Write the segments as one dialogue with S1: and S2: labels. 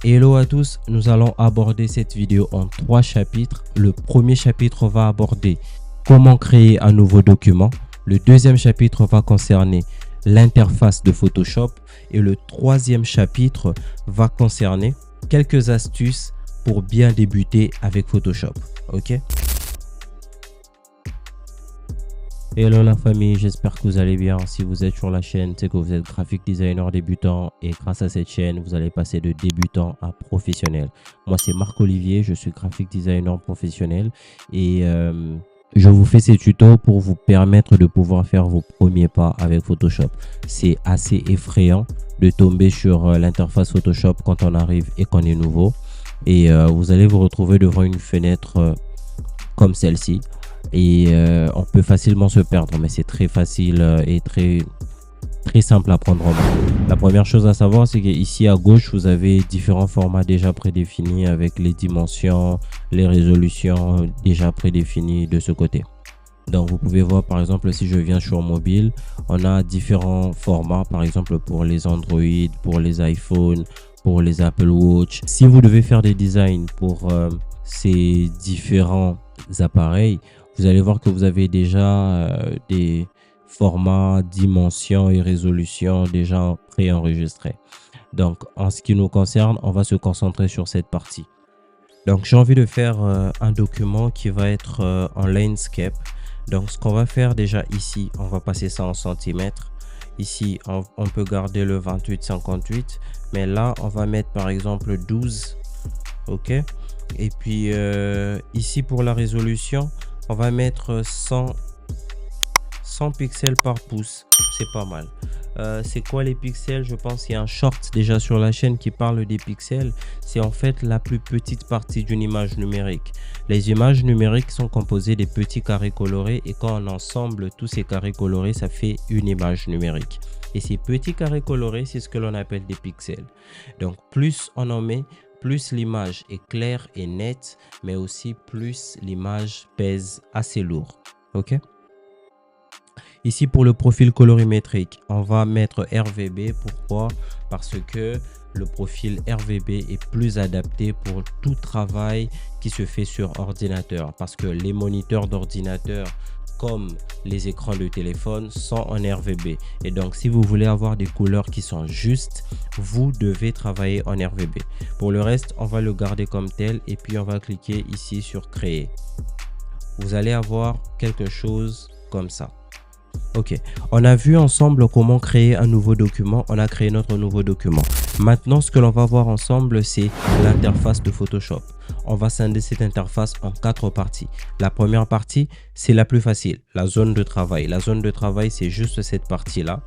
S1: Hello à tous, nous allons aborder cette vidéo en 3 chapitres. Le premier chapitre va aborder comment créer un nouveau document. Le deuxième chapitre va concerner l'interface de Photoshop. Et le troisième chapitre va concerner quelques astuces pour bien débuter avec Photoshop. Ok? Hello la famille, j'espère que vous allez bien. Si vous êtes sur la chaîne, c'est que vous êtes graphic designer débutant et grâce à cette chaîne, vous allez passer de débutant à professionnel. Moi, c'est Marc-Olivier, je suis graphic designer professionnel et je vous fais ces tutos pour vous permettre de pouvoir faire vos premiers pas avec Photoshop. C'est assez effrayant de tomber sur l'interface Photoshop quand on arrive et qu'on est nouveau. Et vous allez vous retrouver devant une fenêtre comme celle-ci. Et on peut facilement se perdre, mais c'est très facile et très simple à prendre en main. La première chose à savoir, c'est qu'ici à gauche, vous avez différents formats déjà prédéfinis avec les dimensions, les résolutions déjà prédéfinies de ce côté. Donc vous pouvez voir par exemple si je viens sur mobile, on a différents formats par exemple pour les Android, pour les iPhone, pour les Apple Watch. Si vous devez faire des designs pour ces différents appareils, vous allez voir que vous avez déjà des formats, dimensions et résolutions déjà préenregistrés. Donc, en ce qui nous concerne, on va se concentrer sur cette partie. Donc, j'ai envie de faire un document qui va être en landscape. Donc, ce qu'on va faire déjà ici, on va passer ça en centimètres. Ici, on peut garder le 28-58, mais là, on va mettre par exemple 12. OK? Et puis, ici, pour la résolution, on va mettre 100 pixels par pouce. C'est pas mal. C'est quoi les pixels? Je pense qu'il y a un short déjà sur la chaîne qui parle des pixels. C'est en fait la plus petite partie d'une image numérique. Les images numériques sont composées des petits carrés colorés et quand on ensemble tous ces carrés colorés, ça fait une image numérique. Et ces petits carrés colorés, c'est ce que l'on appelle des pixels. Donc plus on en met, plus l'image est claire et nette, mais aussi plus l'image pèse assez lourd. Ok? Ici, pour le profil colorimétrique, on va mettre RVB. Pourquoi? Parce que le profil RVB est plus adapté pour tout travail qui se fait sur ordinateur. Parce que les moniteurs d'ordinateur, comme les écrans de téléphone, sont en RVB. Et donc, si vous voulez avoir des couleurs qui sont justes, vous devez travailler en RVB. Pour le reste, on va le garder comme tel et puis on va cliquer ici sur créer. Vous allez avoir quelque chose comme ça. Ok, on a vu ensemble comment créer un nouveau document. On a créé notre nouveau document. Maintenant, ce que l'on va voir ensemble, c'est l'interface de Photoshop. On va scinder cette interface en 4 parties. La première partie, c'est la plus facile, la zone de travail. La zone de travail, c'est juste cette partie-là,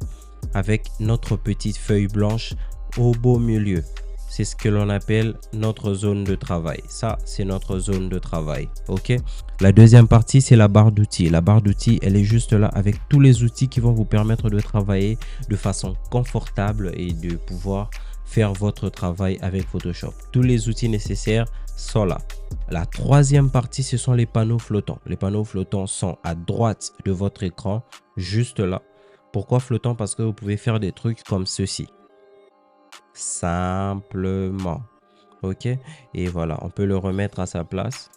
S1: avec notre petite feuille blanche au beau milieu. C'est ce que l'on appelle notre zone de travail. Ça, c'est notre zone de travail. OK? La deuxième partie, c'est la barre d'outils. La barre d'outils, elle est juste là avec tous les outils qui vont vous permettre de travailler de façon confortable et de pouvoir faire votre travail avec Photoshop. Tous les outils nécessaires sont là. La troisième partie, ce sont les panneaux flottants. Les panneaux flottants sont à droite de votre écran, juste là. Pourquoi flottants? Parce que vous pouvez faire des trucs comme ceci. Simplement. Ok, et voilà, on peut le remettre à sa place.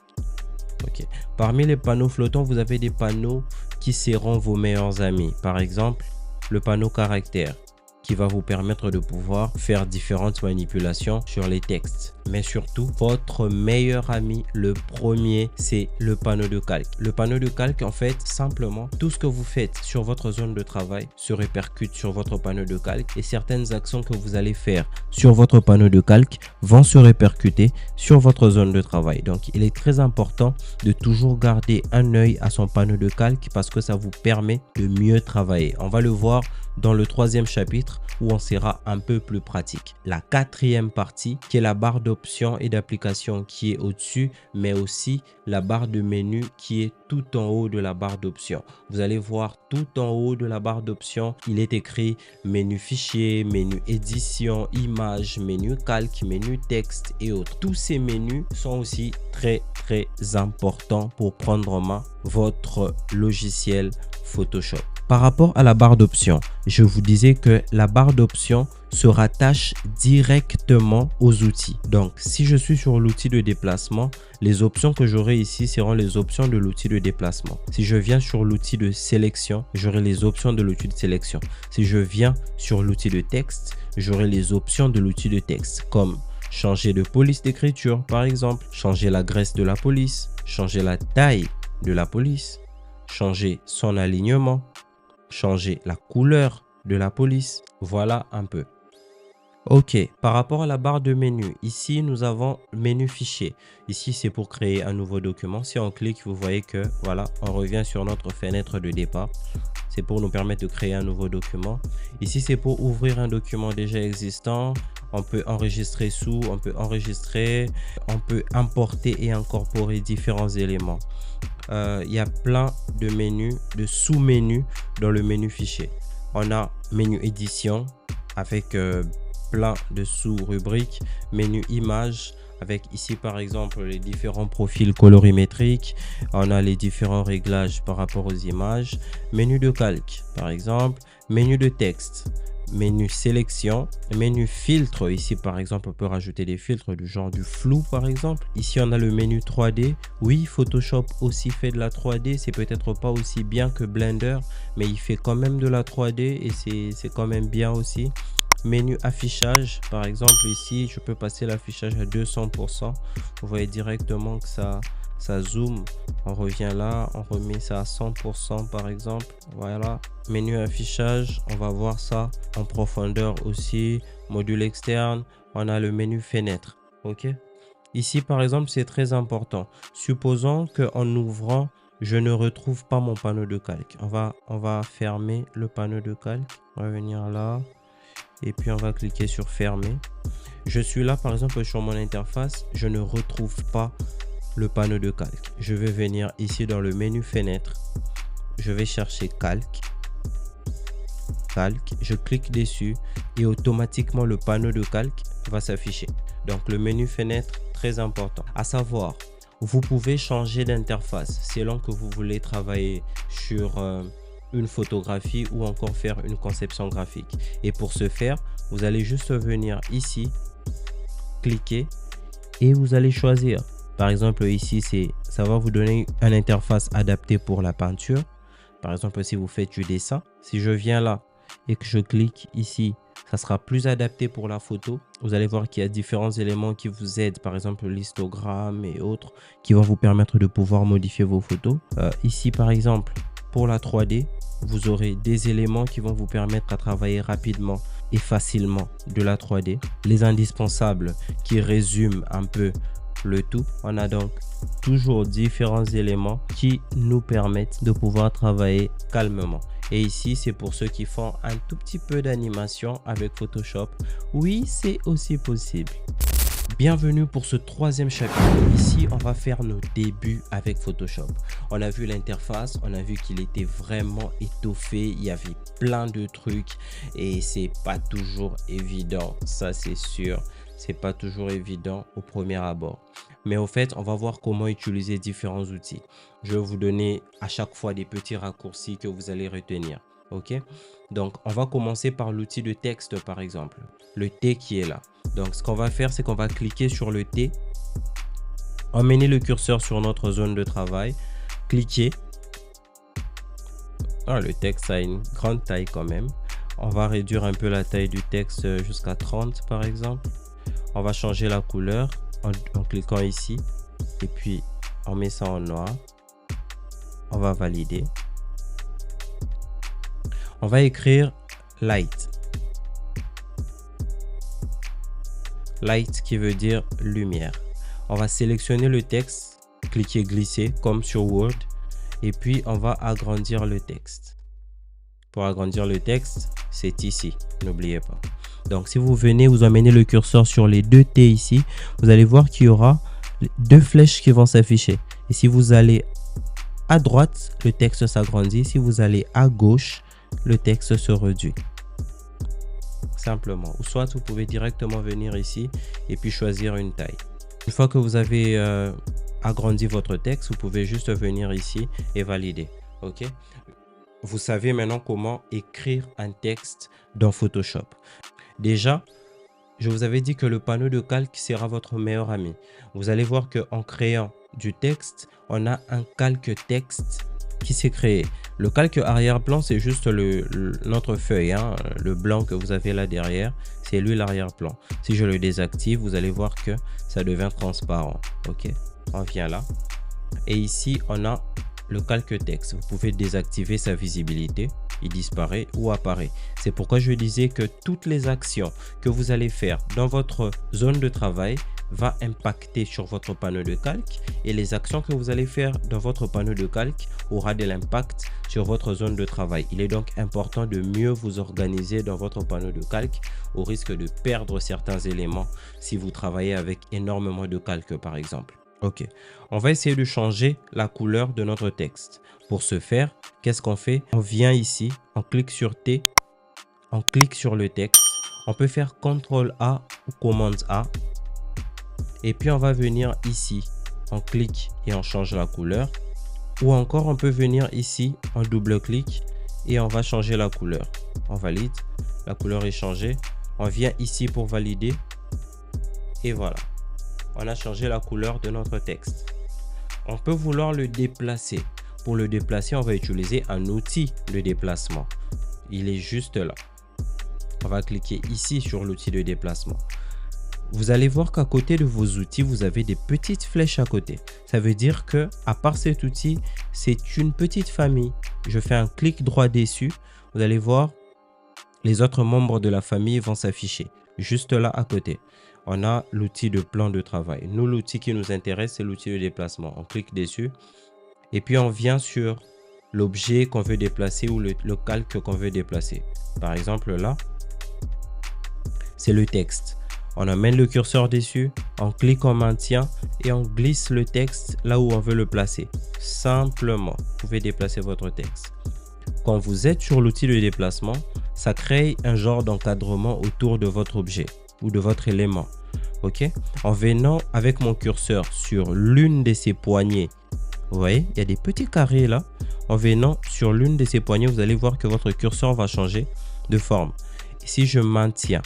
S1: Ok, parmi les panneaux flottants, vous avez des panneaux qui seront vos meilleurs amis. Par exemple, le panneau caractère qui va vous permettre de pouvoir faire différentes manipulations sur les textes. Mais surtout, votre meilleur ami, le premier, c'est le panneau de calque. Le panneau de calque, en fait, simplement, tout ce que vous faites sur votre zone de travail se répercute sur votre panneau de calque et certaines actions que vous allez faire sur votre panneau de calque vont se répercuter sur votre zone de travail. Donc, il est très important de toujours garder un œil à son panneau de calque parce que ça vous permet de mieux travailler. On va le voir dans le troisième chapitre où on sera un peu plus pratique. La quatrième partie qui est la barre d'options et d'applications qui est au-dessus, mais aussi la barre de menu qui est tout en haut de la barre d'options. Vous allez voir tout en haut de la barre d'options, il est écrit menu fichier, menu édition, image, menu calque, menu texte et autres. Tous ces menus sont aussi très importants pour prendre en main votre logiciel Photoshop. Par rapport à la barre d'options, je vous disais que la barre d'options se rattache directement aux outils. Donc, si je suis sur l'outil de déplacement, les options que j'aurai ici seront les options de l'outil de déplacement. Si je viens sur l'outil de sélection, j'aurai les options de l'outil de sélection. Si je viens sur l'outil de texte, j'aurai les options de l'outil de texte, comme changer de police d'écriture, par exemple, changer la graisse de la police, changer la taille de la police, changer son alignement, changer la couleur de la police. Voilà un peu. Ok, par rapport à la barre de menu, ici nous avons menu fichier. Ici c'est pour créer un nouveau document. Si on clique, vous voyez que voilà, on revient sur notre fenêtre de départ. C'est pour nous permettre de créer un nouveau document. Ici c'est pour ouvrir un document déjà existant. On peut enregistrer sous, on peut enregistrer, on peut importer et incorporer différents éléments. Il y a plein de menus, de sous-menus dans le menu fichier. On a menu édition avec plein de sous-rubriques, menu image avec ici par exemple les différents profils colorimétriques, on a les différents réglages par rapport aux images, menu de calque par exemple, menu de texte, menu sélection, menu filtre. Ici par exemple on peut rajouter des filtres du genre du flou par exemple. Ici on a le menu 3D. Oui, Photoshop aussi fait de la 3D, c'est peut-être pas aussi bien que Blender, mais il fait quand même de la 3D et c'est quand même bien aussi. Menu affichage par exemple, ici je peux passer l'affichage à 200%. Vous voyez directement que ça zoome. On revient là, on remet ça à 100% par exemple. Voilà, menu affichage, on va voir ça en profondeur aussi. Module externe, on a le menu fenêtre. Ok, ici par exemple c'est très important. Supposons qu'en ouvrant je ne retrouve pas mon panneau de calque. On va fermer le panneau de calque. On va venir là et puis on va cliquer sur fermer. Je suis là par exemple sur mon interface, je ne retrouve pas le panneau de calque. Je vais venir ici dans le menu fenêtre, je vais chercher calque, je clique dessus et automatiquement le panneau de calque va s'afficher. Donc le menu fenêtre, très important à savoir. Vous pouvez changer d'interface selon que vous voulez travailler sur une photographie ou encore faire une conception graphique. Et pour ce faire, vous allez juste venir ici, cliquer et vous allez choisir. Par exemple ici, ça va vous donner une interface adaptée pour la peinture. Par exemple, si vous faites du dessin, si je viens là et que je clique ici, ça sera plus adapté pour la photo. Vous allez voir qu'il y a différents éléments qui vous aident, par exemple l'histogramme et autres, qui vont vous permettre de pouvoir modifier vos photos. Ici, par exemple, pour la 3D, vous aurez des éléments qui vont vous permettre à travailler rapidement et facilement de la 3D. Les indispensables qui résument un peu le tout. On a donc toujours différents éléments qui nous permettent de pouvoir travailler calmement. Et ici, c'est pour ceux qui font un tout petit peu d'animation avec Photoshop. Oui, c'est aussi possible. Bienvenue pour ce troisième chapitre. Ici, on va faire nos débuts avec Photoshop. On a vu l'interface, on a vu qu'il était vraiment étoffé. Il y avait plein de trucs et c'est pas toujours évident. Ça, c'est sûr. C'est pas toujours évident au premier abord. Mais au fait, on va voir comment utiliser différents outils. Je vais vous donner à chaque fois des petits raccourcis que vous allez retenir. Ok? Donc, on va commencer par l'outil de texte, par exemple. Le T qui est là. Donc, ce qu'on va faire, c'est qu'on va cliquer sur le T. Emmener le curseur sur notre zone de travail. Cliquer. Ah, le texte a une grande taille quand même. On va réduire un peu la taille du texte jusqu'à 30, par exemple. On va changer la couleur en cliquant ici. Et puis, on met ça en noir. On va valider. On va écrire light. Light qui veut dire lumière. On va sélectionner le texte, cliquer glisser comme sur Word et puis on va agrandir le texte. Pour agrandir le texte, c'est ici, n'oubliez pas. Donc si vous venez, vous emmenez le curseur sur les deux T ici, vous allez voir qu'il y aura deux flèches qui vont s'afficher. Et si vous allez à droite, le texte s'agrandit. Si vous allez à gauche, le texte se réduit. Simplement. Ou soit vous pouvez directement venir ici et puis choisir une taille. Une fois que vous avez agrandi votre texte, vous pouvez juste venir ici et valider. Ok. vous savez maintenant comment écrire un texte dans Photoshop. Déjà, je vous avais dit que le panneau de calque sera votre meilleur ami. Vous allez voir qu'en créant du texte, on a un calque texte qui s'est créé. Le calque arrière-plan, c'est juste notre feuille, hein, le blanc que vous avez là derrière, c'est lui l'arrière-plan. Si je le désactive, vous allez voir que ça devient transparent. Ok, on vient là. Et ici, on a le calque texte. Vous pouvez désactiver sa visibilité. Il disparaît ou apparaît. C'est pourquoi je disais que toutes les actions que vous allez faire dans votre zone de travail va impacter sur votre panneau de calque, et les actions que vous allez faire dans votre panneau de calque aura de l'impact sur votre zone de travail. Il est donc important de mieux vous organiser dans votre panneau de calque au risque de perdre certains éléments si vous travaillez avec énormément de calque par exemple. Ok, on va essayer de changer la couleur de notre texte. Pour ce faire, qu'est-ce qu'on fait? On vient ici, on clique sur T, on clique sur le texte. On peut faire CTRL A ou Commande A. Et puis on va venir ici, on clique et on change la couleur. Ou encore on peut venir ici, on double-clique et on va changer la couleur. On valide, la couleur est changée. On vient ici pour valider. Et voilà, on a changé la couleur de notre texte. On peut vouloir le déplacer. Pour le déplacer, on va utiliser un outil de déplacement. Il est juste là. On va cliquer ici sur l'outil de déplacement. Vous allez voir qu'à côté de vos outils, vous avez des petites flèches à côté. Ça veut dire que, à part cet outil, c'est une petite famille. Je fais un clic droit dessus. Vous allez voir, les autres membres de la famille vont s'afficher. Juste là à côté, on a l'outil de plan de travail. Nous, l'outil qui nous intéresse, c'est l'outil de déplacement. On clique dessus et puis on vient sur l'objet qu'on veut déplacer ou le calque qu'on veut déplacer. Par exemple, là, c'est le texte. On amène le curseur dessus, on clique en maintien et on glisse le texte là où on veut le placer. Simplement, vous pouvez déplacer votre texte. Quand vous êtes sur l'outil de déplacement, ça crée un genre d'encadrement autour de votre objet ou de votre élément. Ok? En venant avec mon curseur sur l'une de ces poignées, vous voyez, il y a des petits carrés là. En venant sur l'une de ces poignées, vous allez voir que votre curseur va changer de forme. Et si je maintiens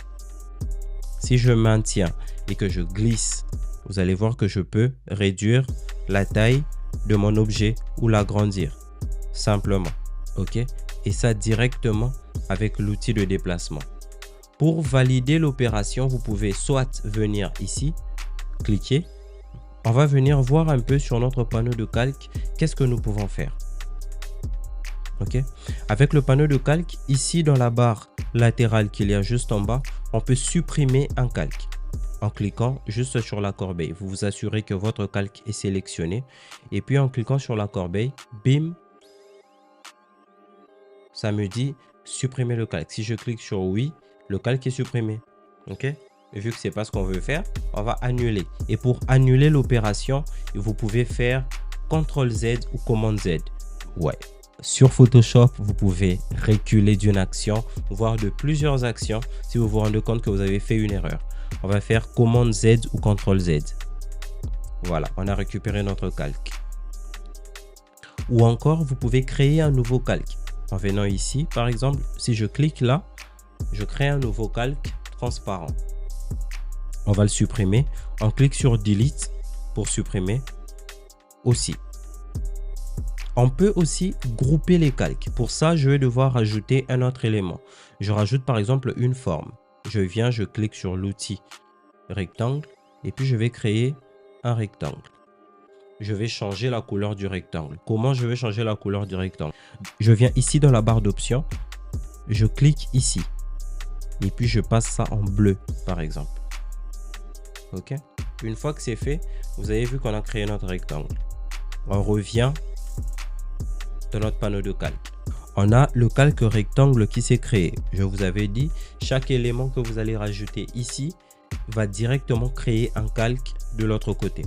S1: et que je glisse, vous allez voir que je peux réduire la taille de mon objet ou l'agrandir simplement. Ok? Et ça directement avec l'outil de déplacement. Pour valider l'opération, vous pouvez soit venir ici, cliquer. On va venir voir un peu sur notre panneau de calque qu'est-ce que nous pouvons faire. Ok? Avec le panneau de calque, ici dans la barre latérale qu'il y a juste en bas, on peut supprimer un calque en cliquant juste sur la corbeille. Vous vous assurez que votre calque est sélectionné et puis en cliquant sur la corbeille, bim, ça me dit supprimer le calque. Si je clique sur oui, le calque est supprimé. Ok? Et vu que c'est pas ce qu'on veut faire, on va annuler. Et pour annuler l'opération, vous pouvez faire CTRL Z ou Commande Z. Ouais. Sur Photoshop, vous pouvez reculer d'une action, voire de plusieurs actions si vous vous rendez compte que vous avez fait une erreur. On va faire Commande Z ou CTRL Z. Voilà, on a récupéré notre calque. Ou encore, vous pouvez créer un nouveau calque. En venant ici, par exemple, si je clique là, je crée un nouveau calque transparent. On va le supprimer. On clique sur Delete pour supprimer aussi. On peut aussi grouper les calques. Pour ça, je vais devoir ajouter un autre élément. Je rajoute par exemple une forme. Je viens, je clique sur l'outil rectangle et puis je vais créer un rectangle. Je vais changer la couleur du rectangle. Comment je vais changer la couleur du rectangle? Je viens ici dans la barre d'options. Je clique ici. Et puis je passe ça en bleu par exemple. Ok? Une fois que c'est fait, vous avez vu qu'on a créé notre rectangle. On revient dans notre panneau de calque. On a le calque rectangle qui s'est créé. Je vous avais dit, chaque élément que vous allez rajouter ici va directement créer un calque de l'autre côté.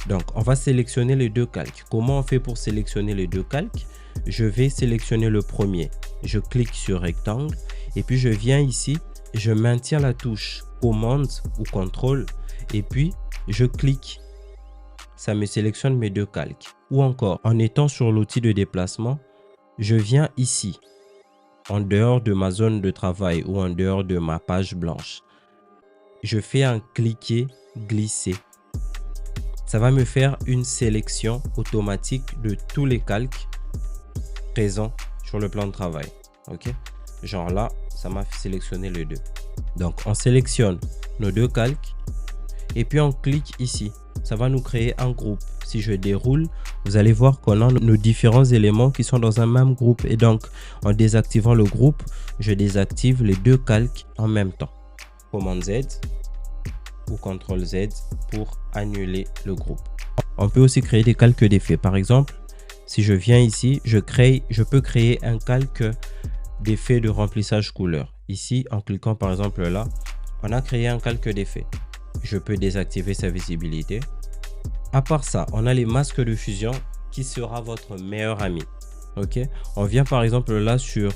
S1: Donc, on va sélectionner les deux calques. Comment on fait pour sélectionner les deux calques? Je vais sélectionner le premier. Je clique sur rectangle et puis je viens ici. Je maintiens la touche commande ou contrôle et puis je clique. Ça me sélectionne mes deux calques. Ou encore, en étant sur l'outil de déplacement, je viens ici, en dehors de ma zone de travail ou en dehors de ma page blanche. Je fais un cliquer, glisser. Ça va me faire une sélection automatique de tous les calques présents sur le plan de travail. Ok, genre là, ça m'a sélectionné les deux. Donc, on sélectionne nos deux calques et puis on clique ici. Ça va nous créer un groupe. Si je déroule, vous allez voir qu'on a nos différents éléments qui sont dans un même groupe. Et donc, en désactivant le groupe, je désactive les deux calques en même temps. Commande Z ou CTRL Z pour annuler le groupe. On peut aussi créer des calques d'effet. Par exemple, si je viens ici, je peux créer un calque d'effet de remplissage couleur. Ici, en cliquant par exemple là, on a créé un calque d'effet. Je peux désactiver sa visibilité. À part ça, on a les masques de fusion qui sera votre meilleur ami. Ok, on vient par exemple là sur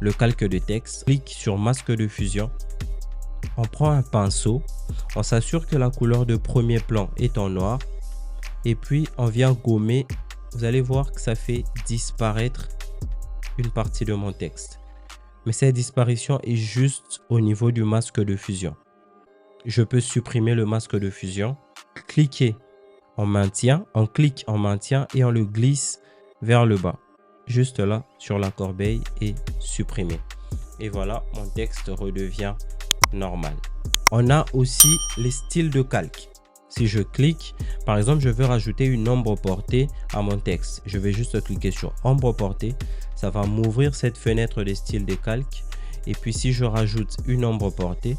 S1: le calque de texte, clique sur masque de fusion. On prend un pinceau, on s'assure que la couleur de premier plan est en noir et puis on vient gommer. Vous allez voir que ça fait disparaître une partie de mon texte. Mais cette disparition est juste au niveau du masque de fusion. Je peux supprimer le masque de fusion, cliquer en maintien, on clique en maintien et on le glisse vers le bas. Juste là sur la corbeille et supprimer. Et voilà, mon texte redevient normal. On a aussi les styles de calque. Si je clique, par exemple, je veux rajouter une ombre portée à mon texte. Je vais juste cliquer sur ombre portée. Ça va m'ouvrir cette fenêtre des styles de calque. Et puis, si je rajoute une ombre portée,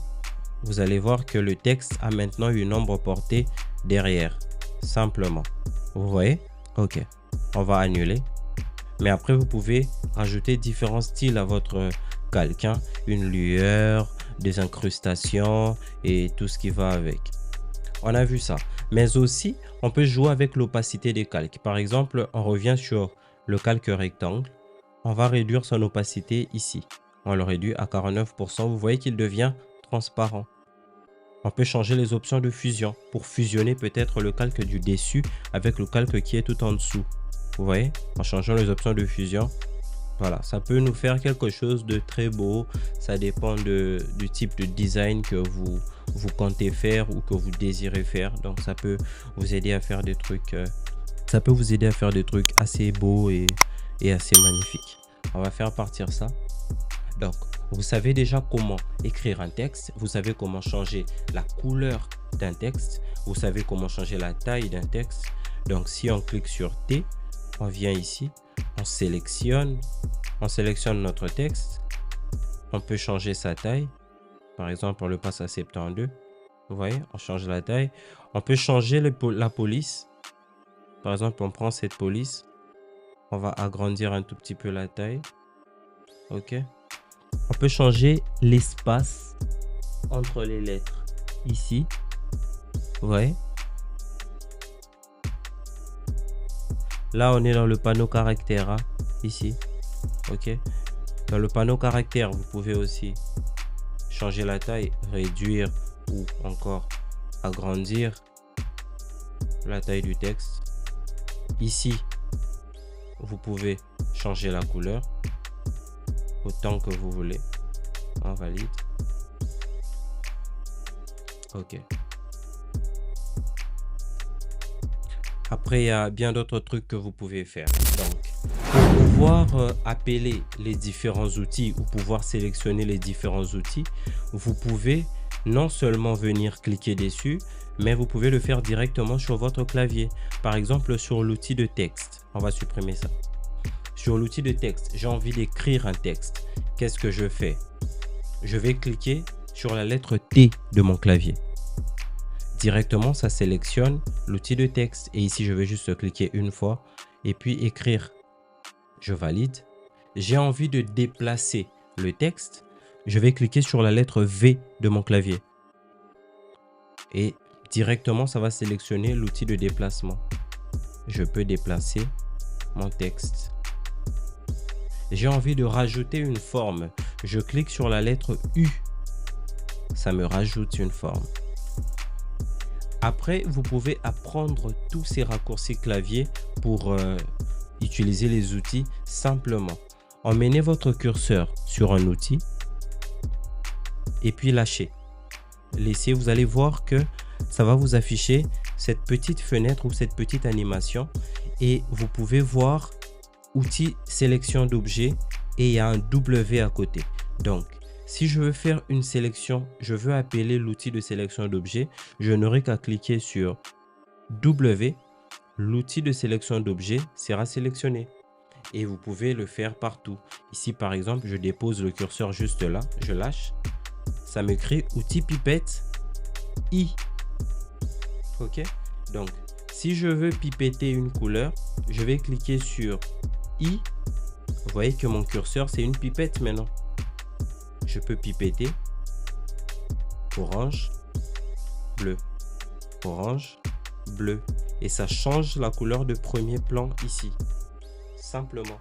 S1: vous allez voir que le texte a maintenant une ombre portée derrière. Simplement. Vous voyez? Ok. On va annuler. Mais après, vous pouvez rajouter différents styles à votre calque, hein. Une lueur, des incrustations et tout ce qui va avec. On a vu ça. Mais aussi, on peut jouer avec l'opacité des calques. Par exemple, on revient sur le calque rectangle. On va réduire son opacité ici. On le réduit à 49%. Vous voyez qu'il devient transparent. On peut changer les options de fusion pour fusionner peut-être le calque du dessus avec le calque qui est tout en dessous. Vous voyez, en changeant les options de fusion, voilà, ça peut nous faire quelque chose de très beau. Ça dépend du type de design que vous comptez faire ou que vous désirez faire. Donc, ça peut vous aider à faire des trucs. Ça peut vous aider à faire des trucs assez beaux et assez magnifiques. On va faire partir ça. Donc, vous savez déjà comment écrire un texte. Vous savez comment changer la couleur d'un texte. Vous savez comment changer la taille d'un texte. Donc, si on clique sur T, on vient ici, on sélectionne notre texte. On peut changer sa taille. Par exemple, on le passe à 72. Vous voyez, on change la taille. On peut changer la police. Par exemple, on prend cette police. On va agrandir un tout petit peu la taille. Ok. On peut changer l'espace entre les lettres. Ici. Vous voyez. Là, on est dans le panneau caractère, hein, ici. Ok. Dans le panneau caractère, vous pouvez aussi changer la taille, réduire ou encore agrandir la taille du texte. Ici, vous pouvez changer la couleur autant que vous voulez. On valide. Ok. Après, il y a bien d'autres trucs que vous pouvez faire. Donc, pour pouvoir appeler les différents outils ou pouvoir sélectionner les différents outils, vous pouvez non seulement venir cliquer dessus, mais vous pouvez le faire directement sur votre clavier. Par exemple, sur l'outil de texte. On va supprimer ça. Sur l'outil de texte, j'ai envie d'écrire un texte. Qu'est-ce que je fais? Je vais cliquer sur la lettre T de mon clavier. Directement, ça sélectionne l'outil de texte. Et ici, je vais juste cliquer une fois et puis écrire. Je valide. J'ai envie de déplacer le texte. Je vais cliquer sur la lettre V de mon clavier. Et directement, ça va sélectionner l'outil de déplacement. Je peux déplacer mon texte. J'ai envie de rajouter une forme. Je clique sur la lettre U. Ça me rajoute une forme. Après, vous pouvez apprendre tous ces raccourcis clavier pour utiliser les outils simplement. Emmenez votre curseur sur un outil et puis lâchez. Laissez, vous allez voir que ça va vous afficher cette petite fenêtre ou cette petite animation et vous pouvez voir outil sélection d'objets et il y a un W à côté. Donc, si je veux faire une sélection, je veux appeler l'outil de sélection d'objets, je n'aurai qu'à cliquer sur W. L'outil de sélection d'objets sera sélectionné et vous pouvez le faire partout. Ici, par exemple, je dépose le curseur juste là, je lâche. Ça me crée outil pipette I. Ok, donc si je veux pipetter une couleur, je vais cliquer sur I. Vous voyez que mon curseur, c'est une pipette maintenant. Je peux pipetter orange, bleu, orange, bleu. Et ça change la couleur de premier plan ici. Simplement.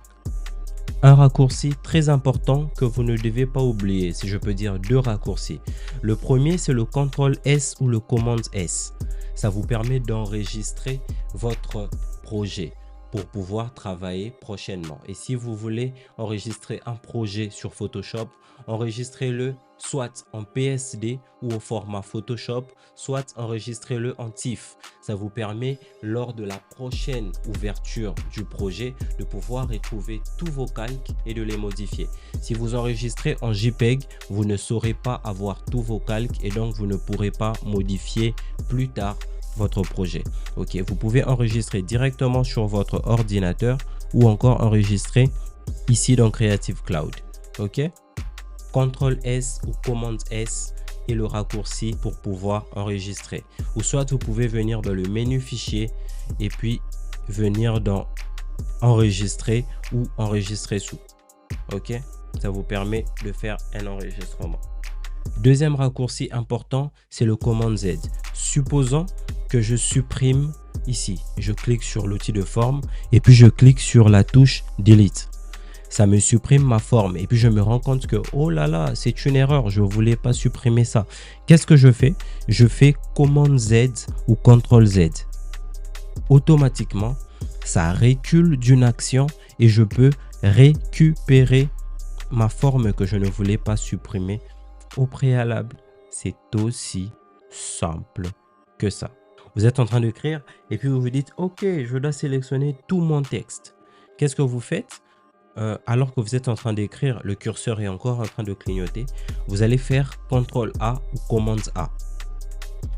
S1: Un raccourci très important que vous ne devez pas oublier, si je peux dire deux raccourcis. Le premier, c'est le CTRL S ou le commande S. Ça vous permet d'enregistrer votre projet pour pouvoir travailler prochainement. Et si vous voulez enregistrer un projet sur Photoshop, enregistrez-le soit en PSD ou au format Photoshop, soit enregistrez-le en TIFF. Ça vous permet lors de la prochaine ouverture du projet de pouvoir retrouver tous vos calques et de les modifier. Si vous enregistrez en JPEG, vous ne saurez pas avoir tous vos calques et donc vous ne pourrez pas modifier plus tard votre projet. Ok, vous pouvez enregistrer directement sur votre ordinateur ou encore enregistrer ici dans Creative Cloud. Ok, CTRL S ou commande S est le raccourci pour pouvoir enregistrer. Ou soit vous pouvez venir dans le menu fichier et puis venir dans enregistrer ou enregistrer sous. Ok, ça vous permet de faire un enregistrement. Deuxième raccourci important, c'est le commande Z. Supposons que je supprime ici. Je clique sur l'outil de forme et puis je clique sur la touche Delete. Ça me supprime ma forme et puis je me rends compte que oh là là, c'est une erreur, je ne voulais pas supprimer ça. Qu'est-ce que je fais? Je fais commande Z ou CTRL Z. Automatiquement, ça recule d'une action et je peux récupérer ma forme que je ne voulais pas supprimer au préalable. C'est aussi simple que ça. Vous êtes en train d'écrire et puis vous vous dites ok, je dois sélectionner tout mon texte. Qu'est-ce que vous faites? Alors que vous êtes en train d'écrire, le curseur est encore en train de clignoter. Vous allez faire CTRL A ou commande A.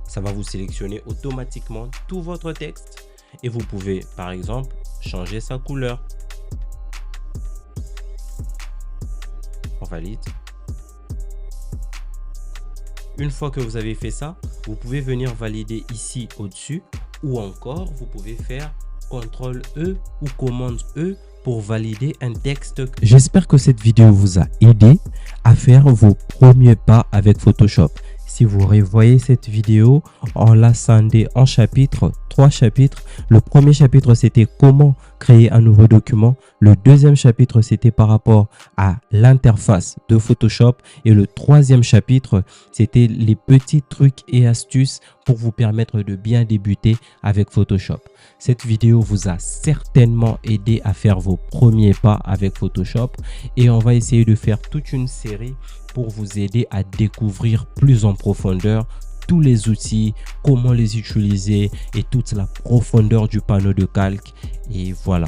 S1: Ça va vous sélectionner automatiquement tout votre texte et vous pouvez par exemple changer sa couleur. On valide. Une fois que vous avez fait ça, vous pouvez venir valider ici au-dessus ou encore vous pouvez faire CTRL E ou commande E pour valider un texte. J'espère que cette vidéo vous a aidé à faire vos premiers pas avec Photoshop. Si vous revoyez cette vidéo, on l'a scindé en chapitres, 3 chapitres. Le premier chapitre, c'était comment créer un nouveau document. Le deuxième chapitre, c'était par rapport à l'interface de Photoshop. Et le troisième chapitre, c'était les petits trucs et astuces pour vous permettre de bien débuter avec Photoshop. Cette vidéo vous a certainement aidé à faire vos premiers pas avec Photoshop. Et on va essayer de faire toute une série pour vous aider à découvrir plus en profondeur tous les outils, comment les utiliser et toute la profondeur du panneau de calque. Et voilà.